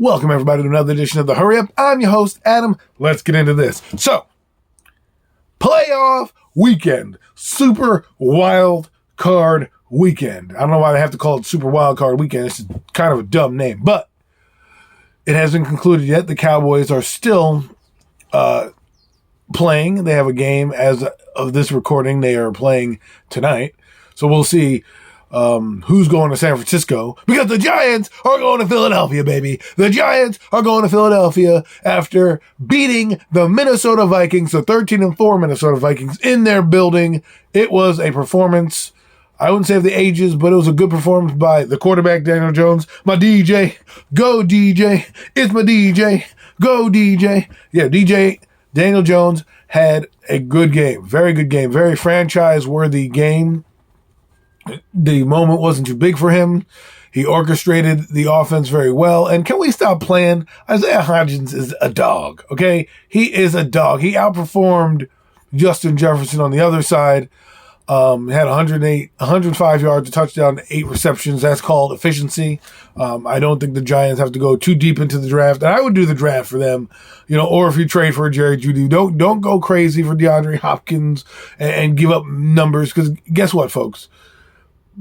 Welcome, everybody, to another edition of The Hurry Up. I'm your host, Adam. Let's get into this. So, playoff weekend. Super wild card weekend. I don't know why they have to call it Super Wild Card Weekend. It's kind of a dumb name, but it hasn't concluded yet. The Cowboys are still playing. They have a game as of this recording. They are playing tonight. So we'll see who's going to San Francisco, because the Giants are going to Philadelphia, baby. The Giants are going to Philadelphia after beating the Minnesota Vikings, the 13-4 Minnesota Vikings, in their building. It was a performance, I wouldn't say of the ages, but it was a good performance by the quarterback, Daniel Jones. My DJ, go DJ. It's my DJ, go DJ. Yeah, DJ Daniel Jones had a good game, very good game, very franchise-worthy game. The moment wasn't too big for him. He orchestrated the offense very well. And can we stop playing? Isaiah Hodgins is a dog, okay? He is a dog. He outperformed Justin Jefferson on the other side. Had 105 yards, a touchdown, 8 receptions. That's called efficiency. I don't think the Giants have to go too deep into the draft. And I would do the draft for them, or if you trade for a Jerry Jeudy, don't go crazy for DeAndre Hopkins and give up numbers. Because guess what, folks?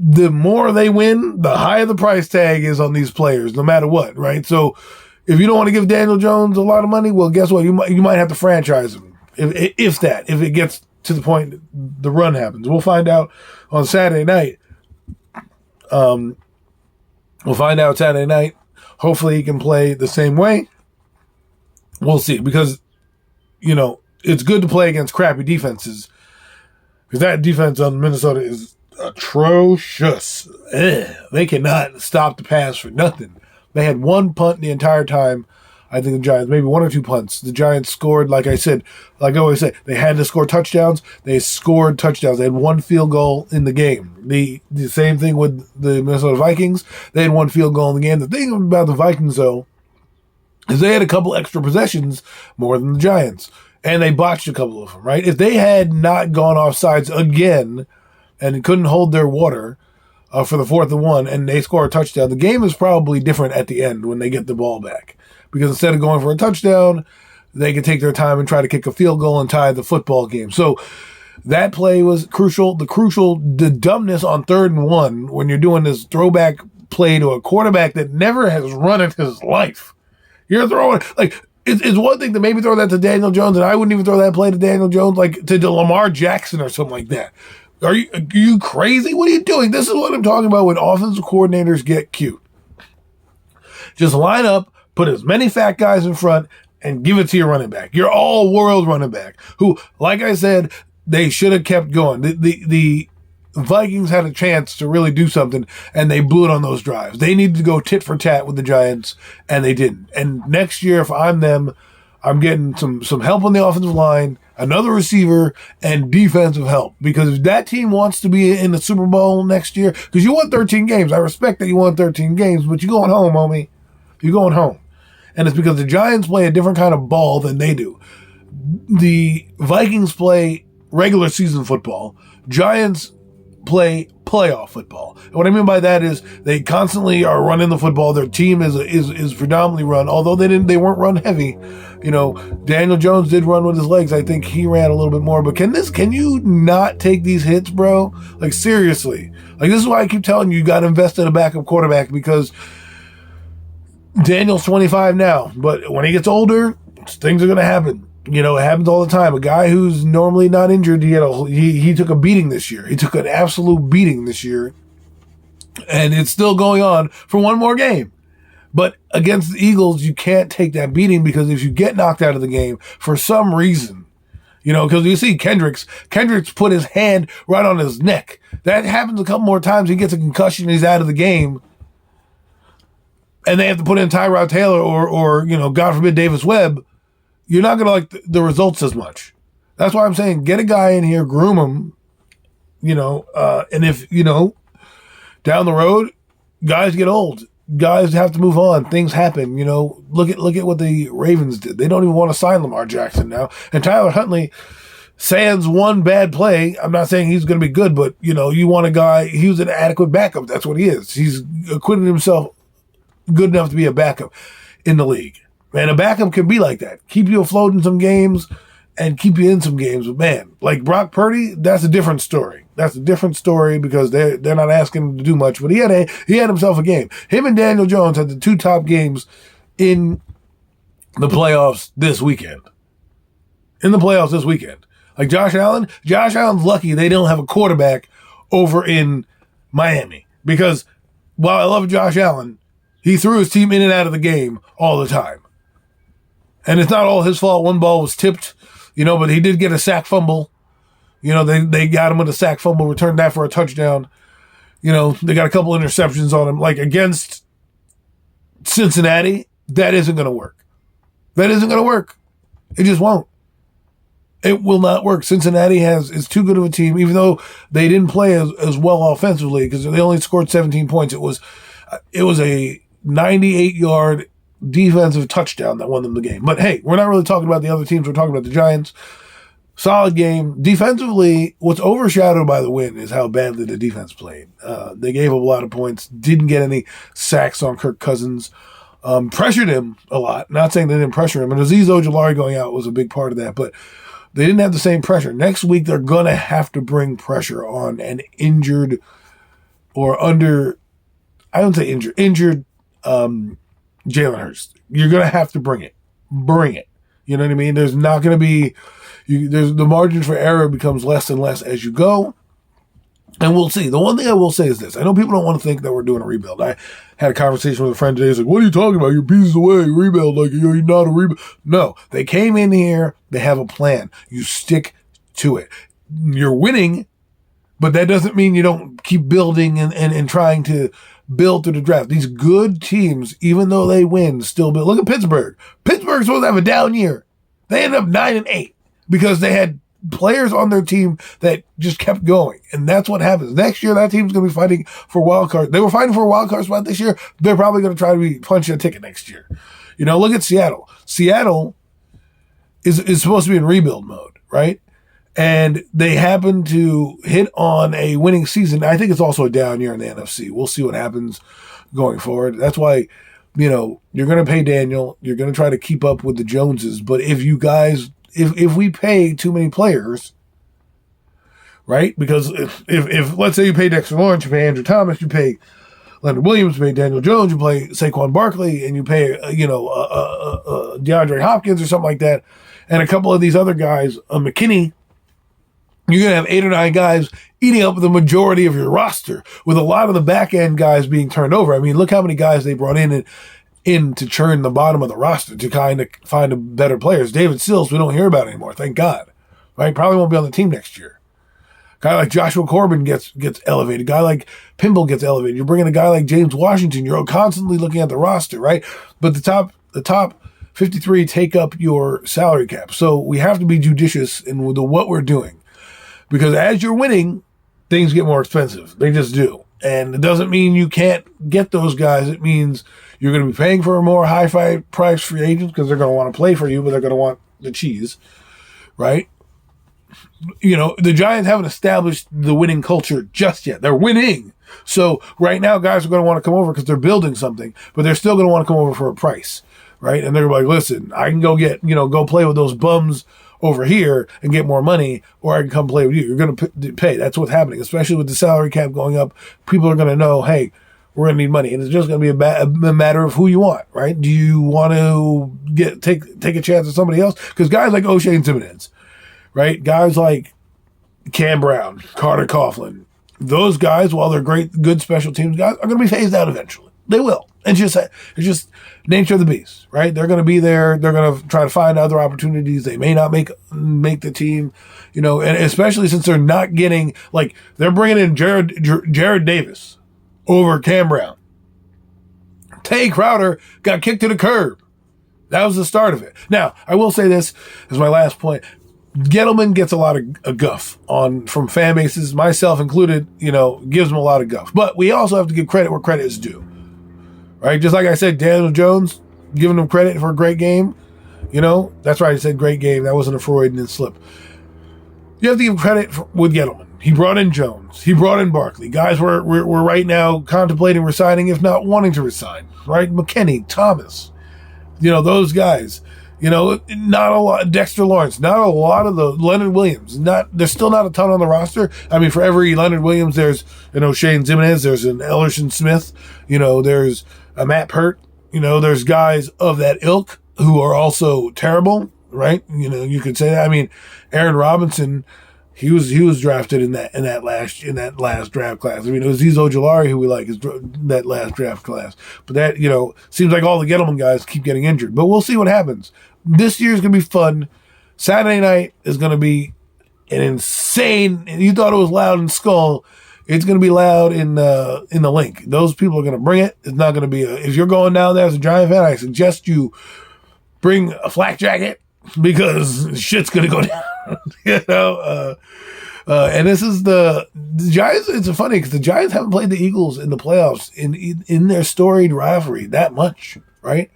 The more they win, the higher the price tag is on these players, no matter what, right? So if you don't want to give Daniel Jones a lot of money, well, guess what? You might have to franchise him, if it gets to the point the run happens. We'll find out on Saturday night. Hopefully he can play the same way. We'll see, because, it's good to play against crappy defenses, because that defense on Minnesota is atrocious. They cannot stop the pass for nothing. They had one punt the entire time. I think the Giants, maybe 1 or 2 punts. The Giants scored, like I always say, they had to score touchdowns. They scored touchdowns. They had 1 field goal in the game. The same thing with the Minnesota Vikings. They had 1 field goal in the game. The thing about the Vikings, though, is they had a couple extra possessions more than the Giants. And they botched a couple of them, right? If they had not gone offsides again and couldn't hold their water for the 4th and 1, and they score a touchdown, the game is probably different at the end when they get the ball back. Because instead of going for a touchdown, they can take their time and try to kick a field goal and tie the football game. So that play was crucial. The dumbness on 3rd and 1, when you're doing this throwback play to a quarterback that never has run in his life. You're throwing, it's one thing to maybe throw that to Daniel Jones, and I wouldn't even throw that play to Daniel Jones, to Lamar Jackson or something like that. Are you crazy? What are you doing? This is what I'm talking about when offensive coordinators get cute. Just line up, put as many fat guys in front, and give it to your running back. Your all-world running back, who, like I said, they should have kept going. The Vikings had a chance to really do something, and they blew it on those drives. They needed to go tit for tat with the Giants, and they didn't. And next year, if I'm them, I'm getting some help on the offensive line, another receiver, and defensive help. Because if that team wants to be in the Super Bowl next year, because you won 13 games. I respect that you won 13 games, but you're going home, homie. You're going home. And it's because the Giants play a different kind of ball than they do. The Vikings play regular season football. Giants play playoff football. And what I mean by that is they constantly are running the football. Their team is predominantly run, although they weren't run heavy. Daniel Jones did run with his legs. I think he ran a little bit more. But can you not take these hits, bro? Seriously. This is why I keep telling you got to invest in a backup quarterback, because Daniel's 25 now, but when he gets older, things are going to happen. It happens all the time. A guy who's normally not injured, he took a beating this year. He took an absolute beating this year, and it's still going on for 1 more game. But against the Eagles, you can't take that beating, because if you get knocked out of the game for some reason, because you see Kendricks put his hand right on his neck. That happens a couple more times. He gets a concussion, he's out of the game. And they have to put in Tyrod Taylor or God forbid, Davis Webb, you're not going to like the results as much. That's why I'm saying get a guy in here, groom him, and if, down the road, guys get old. Guys have to move on. Things happen, Look at what the Ravens did. They don't even want to sign Lamar Jackson now. And Tyler Huntley, sans one bad play, I'm not saying he's going to be good, but, you want a guy, he was an adequate backup. That's what he is. He's acquitted himself good enough to be a backup. in the league. And a backup can be like that. Keep you afloat in some games and keep you in some games. But man, like Brock Purdy, that's a different story. That's a different story because they're not asking him to do much. But he had himself a game. Him and Daniel Jones had the two top games in the playoffs this weekend. Like Josh Allen's lucky they don't have a quarterback over in Miami. Because while I love Josh Allen, he threw his team in and out of the game all the time. And it's not all his fault. One ball was tipped, but he did get a sack fumble. They got him with a sack fumble, returned that for a touchdown. They got a couple interceptions on him. Like against Cincinnati, that isn't going to work. It just won't. It will not work. Cincinnati is too good of a team, even though they didn't play as well offensively because they only scored 17 points. It was a 98-yard defensive touchdown that won them the game. But hey, we're not really talking about the other teams. We're talking about the Giants. Solid game. Defensively, what's overshadowed by the win is how badly the defense played. They gave up a lot of points, didn't get any sacks on Kirk Cousins, pressured him a lot. Not saying they didn't pressure him. And Azeez Ojulari going out was a big part of that, but they didn't have the same pressure. Next week, they're going to have to bring pressure on an injured or injured Jalen Hurts. You're going to have to bring it. Bring it. You know what I mean? There's not going to be, the margin for error becomes less and less as you go. And we'll see. The one thing I will say is this. I know people don't want to think that we're doing a rebuild. I had a conversation with a friend today. He's like, what are you talking about? You're pieces away. Rebuild. Like, you're not a rebuild. No. They came in here. They have a plan. You stick to it. You're winning, but that doesn't mean you don't keep building and trying to build through the draft. These good teams, even though they win, still build. Look at Pittsburgh. Pittsburgh's supposed to have a down year. They ended up 9-8 because they had players on their team that just kept going. And that's what happens. Next year, that team's going to be fighting for wild card. They were fighting for a wild card spot this year. They're probably going to try to be punching a ticket next year. Look at Seattle. Seattle is supposed to be in rebuild mode, right? And they happen to hit on a winning season. I think it's also a down year in the NFC. We'll see what happens going forward. That's why, you're going to pay Daniel. You're going to try to keep up with the Joneses. But if you guys, if we pay too many players, right? Because if let's say you pay Dexter Lawrence, you pay Andrew Thomas, you pay Leonard Williams, you pay Daniel Jones, you pay Saquon Barkley, and you pay, DeAndre Hopkins or something like that, and a couple of these other guys, McKinney, you're going to have 8 or 9 guys eating up the majority of your roster with a lot of the back end guys being turned over. I mean, look how many guys they brought in to churn the bottom of the roster to kind of find better players. David Sills, we don't hear about anymore. Thank God. Right? Probably won't be on the team next year. Guy like Joshua Corbin gets elevated. Guy like Pimble gets elevated. You're bringing a guy like James Washington. You're constantly looking at the roster, right? But the top 53 take up your salary cap. So we have to be judicious in what we're doing. Because as you're winning, things get more expensive. They just do. And it doesn't mean you can't get those guys. It means you're going to be paying for a more high price free agents because they're going to want to play for you, but they're going to want the cheese, right? The Giants haven't established the winning culture just yet. They're winning. So right now, guys are going to want to come over because they're building something, but they're still going to want to come over for a price, right? And they're like, listen, I can go go play with those bums over here and get more money, or I can come play with you. You're going to pay. That's what's happening, especially with the salary cap going up. People are going to know, hey, we're going to need money. And it's just going to be a matter of who you want, right? Do you want to take a chance on somebody else? Because guys like O'Shea and Timonez, right? Guys like Cam Brown, Carter Coughlin, those guys, while they're good special teams guys, are going to be phased out eventually. They will. It's just nature of the beast, right? They're going to be there. They're going to try to find other opportunities. They may not make the team, and especially since they're not getting, they're bringing in Jared Davis over Cam Brown. Tay Crowder got kicked to the curb. That was the start of it. Now, I will say this as my last point. Gettleman gets a lot of guff from fan bases, myself included, gives him a lot of guff. But we also have to give credit where credit is due. Right? Just like I said, Daniel Jones, giving him credit for a great game. That's right, I said great game. That wasn't a Freudian slip. You have to give credit with Gettleman. He brought in Jones. He brought in Barkley. Guys were right now contemplating resigning, if not wanting to resign. Right? McKinney, Thomas. Those guys. Not a lot. Dexter Lawrence, not a lot of the Leonard Williams. There's still not a ton on the roster. I mean, for every Leonard Williams, there's Shane Zimenez, there's an Ellerson Smith, there's a Matt Pert. There's guys of that ilk who are also terrible, right? You could say that. I mean, Aaron Robinson, he was drafted in that last draft class. I mean, it was Azeez Ojulari who we like is that last draft class. But that seems like all the Gettleman guys keep getting injured. But we'll see what happens. This year's gonna be fun. Saturday night is gonna be an insane. You thought it was loud in Skull. It's gonna be loud in the Link. Those people are gonna bring it. It's not gonna be if you're going down there as a Giant fan, I suggest you bring a flak jacket because shit's gonna go down. And this is the Giants. It's funny because the Giants haven't played the Eagles in the playoffs in their storied rivalry that much, right?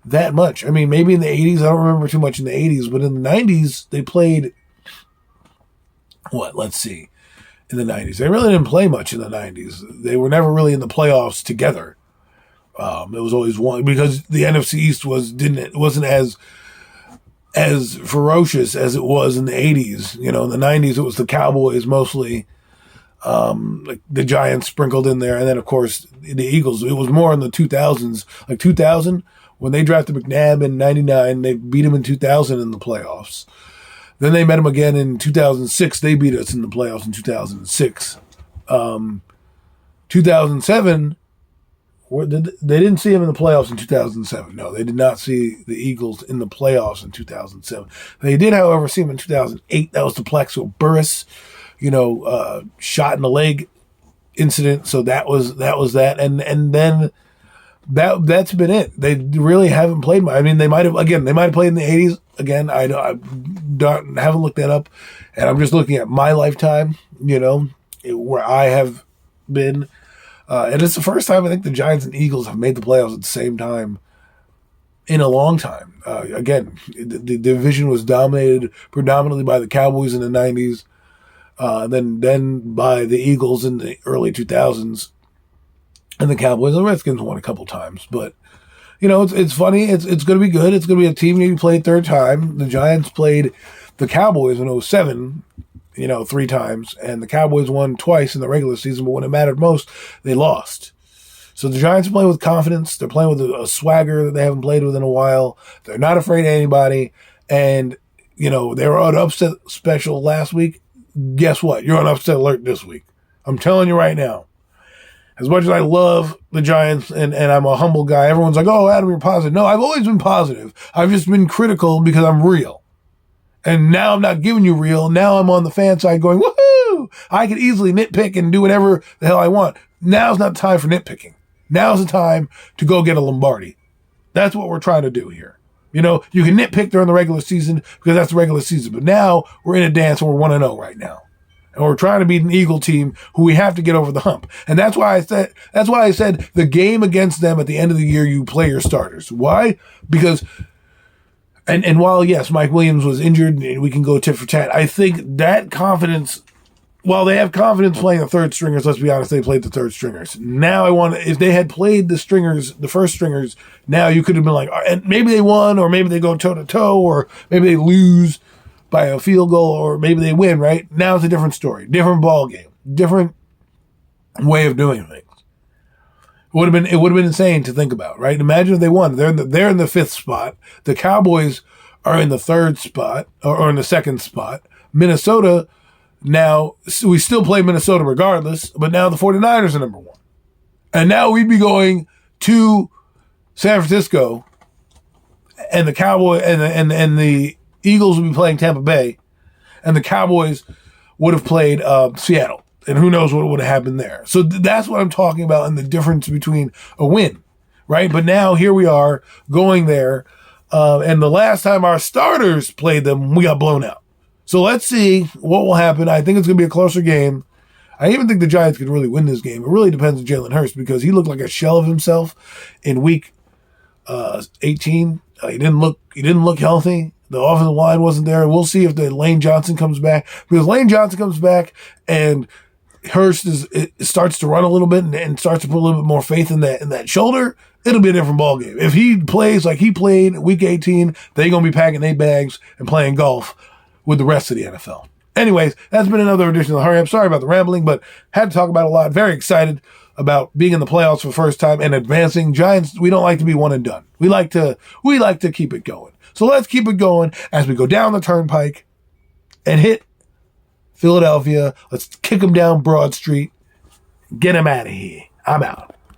That much. I mean, maybe in the 80s, I don't remember too much in the 80s, but in the 90s, they played, let's see, in the 90s. They really didn't play much in the 90s. They were never really in the playoffs together. It was always one, because the NFC East wasn't as ferocious as it was in the 80s. In the 90s, it was the Cowboys mostly, like the Giants sprinkled in there, and then, of course, the Eagles. It was more in the 2000s, like 2000, when they drafted McNabb in 99, they beat him in 2000 in the playoffs. Then they met him again in 2006. They beat us in the playoffs in 2006. 2007, they didn't see him in the playoffs in 2007. No, they did not see the Eagles in the playoffs in 2007. They did, however, see him in 2008. That was the Plaxico Burress, shot in the leg incident. So that was that. And then that's been it. They really haven't played much. I mean, they might have played in the 80s. Again, I haven't looked that up, and I'm just looking at my lifetime, where I have been. And it's the first time I think the Giants and Eagles have made the playoffs at the same time in a long time. Again, the division was dominated predominantly by the Cowboys in the 90s, then by the Eagles in the early 2000s, and the Cowboys. The Redskins won a couple times, but it's funny. It's going to be good. It's going to be a team you played third time. The Giants played the Cowboys in 2007. 3 times, and the Cowboys won twice in the regular season, but when it mattered most, they lost. So the Giants are playing with confidence. They're playing with a swagger that they haven't played with in a while. They're not afraid of anybody, and, they were on upset special last week. Guess what? You're on upset alert this week. I'm telling you right now. As much as I love the Giants, and I'm a humble guy, everyone's like, oh, Adam, you're positive. No, I've always been positive. I've just been critical because I'm real. And now I'm not giving you real. Now I'm on the fan side going, woohoo! I can easily nitpick and do whatever the hell I want. Now's not the time for nitpicking. Now's the time to go get a Lombardi. That's what we're trying to do here. You can nitpick during the regular season because that's the regular season. But now we're in a dance and we're 1-0 right now. And we're trying to beat an Eagle team who we have to get over the hump. And that's why I said the game against them at the end of the year, you play your starters. Why? Because And while, yes, Mike Williams was injured, and we can go tit for tat, I think that confidence, while they have confidence playing the third stringers, let's be honest, they played the third stringers. Now if they had played the first stringers, now you could have been like, and maybe they won, or maybe they go toe-to-toe, or maybe they lose by a field goal, or maybe they win, right? Now it's a different story, different ball game, different way of doing things. It would have been insane to think about, right? Imagine if they won. They're in the 5th spot. The Cowboys are in the 3rd spot, or in the 2nd spot. Minnesota, now, we still play Minnesota regardless, but now the 49ers are number 1. And now we'd be going to San Francisco, and the Cowboys and the Eagles would be playing Tampa Bay, and the Cowboys would have played Seattle. And who knows what would have happened there. So that's what I'm talking about, and the difference between a win, right? But now here we are going there, and the last time our starters played them, we got blown out. So let's see what will happen. I think it's going to be a closer game. I even think the Giants could really win this game. It really depends on Jalen Hurts because he looked like a shell of himself in week 18. He didn't look healthy. The offensive line wasn't there. We'll see if the Lane Johnson comes back, because Lane Johnson comes back and Hurst starts to run a little bit and starts to put a little bit more faith in that shoulder. it'll be a different ballgame. If he plays like he played week 18, they're going to be packing their bags and playing golf with the rest of the NFL. Anyways, that's been another edition of the Hurry Up. Sorry about the rambling, but had to talk about it a lot. Very excited about being in the playoffs for the first time and advancing. Giants, we don't like to be one and done. We like to keep it going. So let's keep it going as we go down the turnpike and hit Philadelphia. Let's kick them down Broad Street. Get them out of here. I'm out.